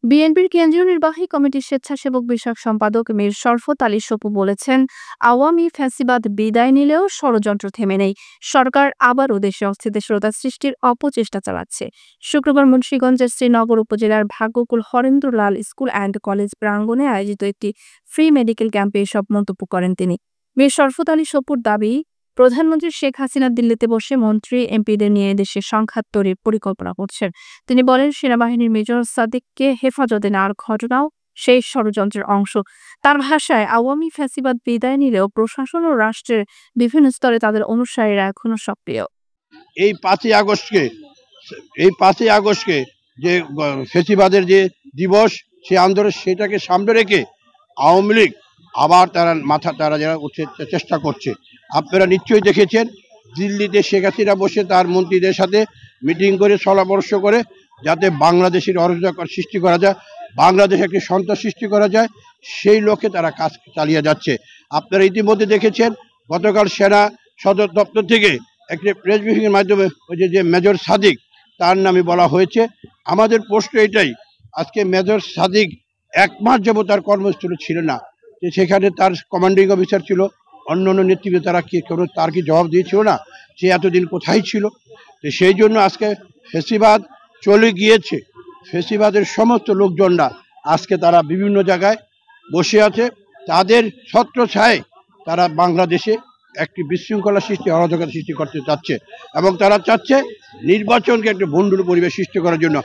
বিএনপির কেন্দ্রীয় নির্বাহী কমিটির স্বেচ্ছাসেবক বিষয়ক সম্পাদক মীর শরফত আলী সপু বলেছেন, আওয়ামী ফ্যাসিবাদ বিদায় নিলেও ষড়যন্ত্র থেমে নেই। সরকার আবারও দেশে অস্থিতিশীলতা সৃষ্টির অপচেষ্টা চালাচ্ছে। শুক্রবার মুন্সিগঞ্জের শ্রীনগর উপজেলার ভাগ্যকুল হরেন্দ্রলাল স্কুল অ্যান্ড কলেজ প্রাঙ্গণে আয়োজিত একটি ফ্রি মেডিকেল ক্যাম্পে এসব মন্তব্য করেন তিনি। মীর শরফত আলী সপুর দাবি, প্রধানমন্ত্রী শেখ হাসিনা দিল্লিতে বসে মন্ত্রী এমপিদের নিয়ে দেশে সংঘাত তৈরির পরিকল্পনা করছেন। তিনি বলেন, সেনাবাহিনীর মেজর সাদিককে হেফাজতে নেওয়ার ঘটনাও সেই ষড়যন্ত্রের অংশ। তার ভাষায়, আওয়ামী ফ্যাসিবাদ বিদায় নিলেও প্রশাসন ও রাষ্ট্রের বিভিন্ন স্তরে তাদের অনুসারীরা এখনো সক্রিয়। এই 5ই আগস্টকে যে ফ্যাসিবাদের যে দিবস, সে আন্দোলন, সেটাকে সামনে রেখে আওয়ামী লীগ আবার তারা যারা উঠে চেষ্টা করছে। আপনারা নিশ্চয়ই দেখেছেন, দিল্লিতে শেখ হাসিনা বসে তার মন্ত্রীদের সাথে মিটিং করে পরামর্শ করে যাতে বাংলাদেশের অরাজকতা সৃষ্টি করা যায়, বাংলাদেশে একটি সন্ত্রাস সৃষ্টি করা যায়, সেই লক্ষ্যে তারা কাজ চালিয়ে যাচ্ছে। আপনারা ইতিমধ্যে দেখেছেন, গতকাল সেনা সদর দপ্তর থেকে একটি প্রেস ব্রিফিংয়ের মাধ্যমে ওই যে মেজর সাদিক, তার নামে বলা হয়েছে। আমাদের প্রশ্ন এটাই, আজকে মেজর সাদিক 1 মাস যাবত তার কর্মস্থলে ছিল না, যে সেখানে তার কমান্ডিং অফিসার ছিল, অন্য নেতৃত্বে তারা তার কি জবাব দিয়েছিল না? সে এতদিন কোথায় ছিল? তো সেই জন্য আজকে ফ্যাসিবাদ চলে গিয়েছে। ফ্যাসিবাদের সমস্ত লোকজনরা আজকে তারা বিভিন্ন জায়গায় বসে আছে, তাদের ছত্রছায়ায় তারা বাংলাদেশে একটি বিশৃঙ্খলা সৃষ্টি, অরাজকতা সৃষ্টি করতে চাচ্ছে, এবং তারা চাচ্ছে নির্বাচনকে একটি ভণ্ডুল পরিবেশ সৃষ্টি করার জন্য।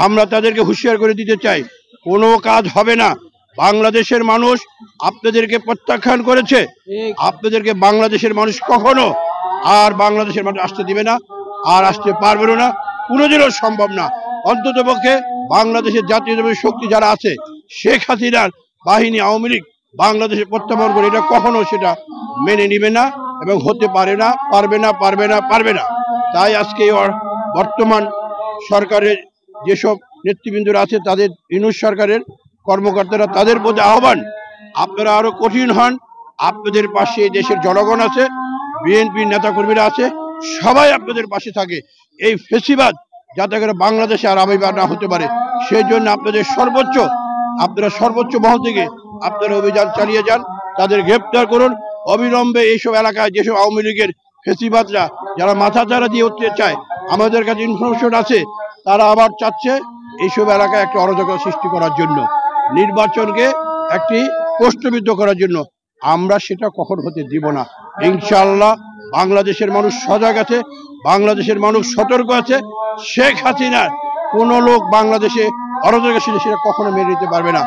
আমরা তাদেরকে হুঁশিয়ার করে দিতে চাই, কোনো কাজ হবে না। বাংলাদেশের মানুষ আপনাদেরকে প্রত্যাখ্যান করেছে। আপনাদেরকে বাংলাদেশের মানুষ কখনো আর বাংলাদেশের মানুষ আসতে দিবে না, আর আসতে পারবে না, কোনোদিনও সম্ভব না। অন্ততপক্ষে বাংলাদেশের জাতীয় শক্তি যারা আছে, শেখ হাসিনার বাহিনী, আওয়ামী লীগ বাংলাদেশে প্রত্যাবর্তন করে, এটা কখনো সেটা মেনে নিবে না এবং হতে পারে না, পারবে না। তাই আজকে বর্তমান সরকারের যেসব নেতৃবৃন্দরা আছে, তাদের ইউনূস সরকারের কর্মকর্তারা, তাদের প্রতি আহ্বান, আপনারা আরো কঠিন হন। আপনাদের পাশে এই দেশের জনগণ আছে, বিএনপির নেতাকর্মীরা আছে, সবাই আপনাদের পাশে থাকে। এই ফ্যাসিবাদ যাতে করে বাংলাদেশে আর আবির্ভাব না হতে পারে, সেই জন্য আপনারা সর্বোচ্চ মহল থেকে আপনারা অভিযান চালিয়ে যান, তাদের গ্রেপ্তার করুন অবিলম্বে। এইসব এলাকায় যেসব আওয়ামী লীগের ফ্যাসিবাদরা যারা মাথা চারা দিয়ে উঠতে চায়, আমাদের কাছে ইনফরমেশন আছে, তারা আবার চাচ্ছে এইসব এলাকায় একটা অরাজকতা সৃষ্টি করার জন্য, নির্বাচনকে একটি প্রশ্নবিদ্ধ করার জন্য। আমরা সেটা কখন হতে দিব না। ইনশাআল্লাহ বাংলাদেশের মানুষ সজাগ আছে, বাংলাদেশের মানুষ সতর্ক আছে। শেখ হাসিনার কোনো লোক বাংলাদেশে অরাজকতা সেটা কখনো মেনে নিতে পারবে না।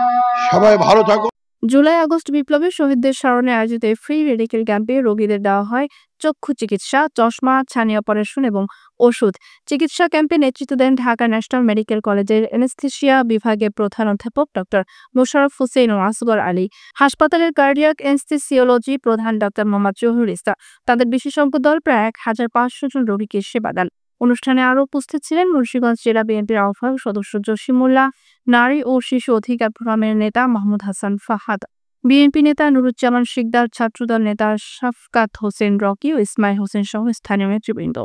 সবাই ভালো থাকুন। জুলাই আগস্ট বিপ্লবে শহীদদের স্মরণে আয়োজিত ফ্রি মেডিকেল ক্যাম্পে রোগীদের দেওয়া হয় চক্ষু চিকিৎসা, চশমা, ছানি অপারেশন এবং ওষুধ। চিকিৎসা ক্যাম্পে নেতৃত্ব দেন ঢাকা ন্যাশনাল মেডিকেল কলেজের অ্যানেস্থেসিয়া বিভাগের প্রধান অধ্যাপক ডক্টর মোশাররফ হোসেন ও আসগর আলী, হাসপাতালের কার্ডিয়াক অ্যানেস্থেসিওলজি প্রধান ডক্টর মোহাম্মদ জহুর ইসলাম। তাদের বিশেষজ্ঞ দল প্রায় 1500 জন রোগীকে সেবা দেন। অনুষ্ঠানে আরও উপস্থিত ছিলেন মুন্সিগঞ্জ জেলা বিএনপির আহ্বায়ক সদস্য জসিমুল্লাহ, নারী ও শিশু অধিকার ফোরামের নেতা মাহমুদ হাসান ফাহাদ, বিএনপি নেতা নুরুজ্জামান শিকদার, ছাত্রদল নেতা শাফকাত হোসেন রকি ও ইসমাইল হোসেন সহ স্থানীয় নেতৃবৃন্দ।